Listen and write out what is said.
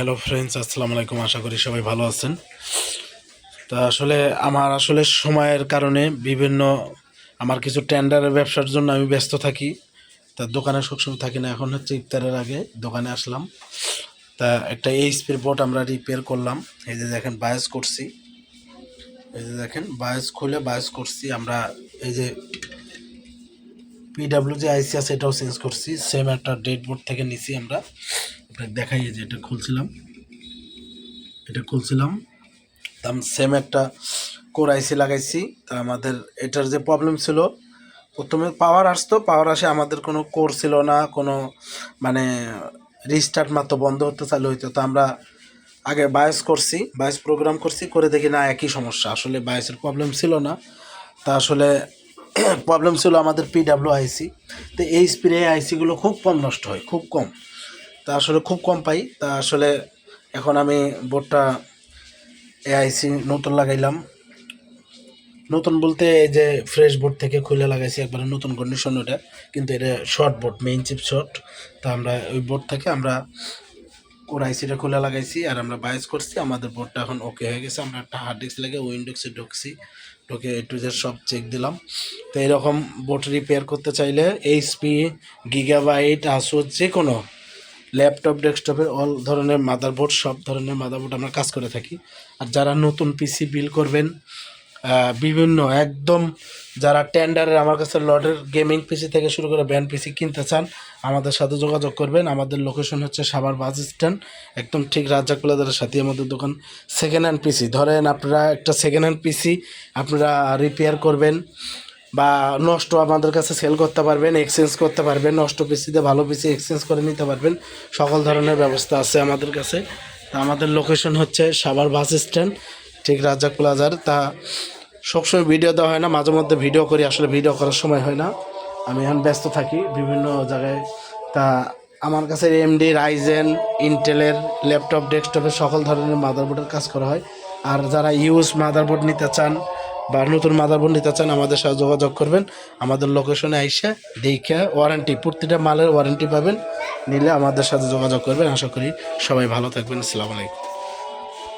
Hello friends, আসসালামু আলাইকুম। আশা করি সবাই ভালো আছেন। তা আমার সময়ের কারণে আমার কিছু টেন্ডারের ব্যবসার জন্য আমি ব্যস্ত থাকি। তা দোকানে সবসময় থাকি না। এখন হচ্ছে ইফতারের আগে দোকানে আসলাম। তা একটা এইচপির বোর্ড আমরা রিপেয়ার করলাম। এই যে দেখেন বায়োস করছি, বায়োস খুলে বায়োস করছি আমরা। এই যে পিডাব্লিউ যে আইসি আছে এটাও চেঞ্জ করছি। সেম একটা ডেড বোর্ড থেকে নিছি আমরা। আপনাকে দেখাই যে এটা খুলছিলাম সেম একটা কোর আইসি লাগাইছি। তা আমাদের এটার যে প্রবলেম ছিল, প্রথমে পাওয়ার আসে, আমাদের কোনো কোর ছিল না, কোনো মানে রিস্টার্ট মাত্র বন্ধ হতে চালু হইতো। তো আমরা আগে বায়োস প্রোগ্রাম করছি, করে দেখি না একই সমস্যা। আসলে বায়োসের প্রবলেম ছিল না, তা আসলে প্রবলেম ছিল আমাদের পিডাব্লিউ আইসি। তো এই স্প্রে আইসিগুলো খুব কম নষ্ট হয়, খুব কম। তা আসলে খুব কম পাই। তা আসলে এখন আমি বোর্ডটা এআইসি নতুন লাগাইলাম। নতুন বলতে এই যে ফ্রেশ বোর্ড থেকে খুলে লাগাইছি, একবারে নতুন কন্ডিশন ওটা। কিন্তু এটা short board, main chip short. তা আমরা ওই বোর্ড থেকে আমরা ওর আইসিটা খুলে লাগাইছি আর আমরা বায়োস করছি। আমাদের বোর্ডটা এখন ওকে হয়ে গেছে। আমরা একটা হার্ড ডিস্ক লাগে উইন্ডোজে ঢুকে এ টু জেড সব চেক দিলাম। তো এরকম বোর্ড রিপেয়ার করতে চাইলে এইচপি, গিগাবাইট, আসুস, যে কোনো ল্যাপটপ, ডেস্কটপের অল ধরনের মাদারবোর্ড, সব ধরনের মাদারবোর্ড আমরা কাজ করে থাকি। আর যারা নতুন পিসি বিল করবেন, বিভিন্ন একদম যারা টেন্ডারের আমার কাছে লটের গেমিং পিসি থেকে শুরু করে ব্যান্ড পিসি কিনতে চান, আমাদের সাথে যোগাযোগ করবেন। আমাদের লোকেশন হচ্ছে সাভার বাস স্ট্যান্ড, একদম ঠিক রাজ্জাক প্লাজার সাথে আমাদের দোকান। সেকেন্ড হ্যান্ড পিসি ধরেন, আপনারা একটা সেকেন্ড হ্যান্ড পিসি আপনারা রিপেয়ার করবেন বা নষ্ট আমাদের কাছে সেল করতে পারবেন, এক্সচেঞ্জ করতে পারবেন। নষ্ট পিসিতে ভালো পিসি এক্সচেঞ্জ করে নিতে পারবেন। সকল ধরনের ব্যবস্থা আছে আমাদের কাছে। আমাদের লোকেশন হচ্ছে সাভার বাস স্ট্যান্ড, ঠিক রাজ্জাক প্লাজার। তা সবসময় ভিডিও দেওয়া হয় না, মাঝে মধ্যে ভিডিও করি, আসলে ভিডিও করার সময় হয় না। আমি এখন ব্যস্ত থাকি বিভিন্ন জায়গায়। তা আমার কাছে এমডি, রাইজেন, ইন্টেলের ল্যাপটপ, ডেস্কটপের সকল ধরনের মাদারবোর্ডের কাজ করা হয়। আর যারা ইউজ মাদারবোর্ড নিতে চান বা নতুন মাদারবোর্ড নিতে চান, আমাদের সাথে যোগাযোগ করবেন। আমাদের লোকেশনে আইসে দেখে ওয়ারেন্টি, প্রতিটা মালের ওয়ারেন্টি পাবেন। নিলে আমাদের সাথে যোগাযোগ করবেন। আশা করি সবাই ভালো থাকবেন। আসসালামু আলাইকুম।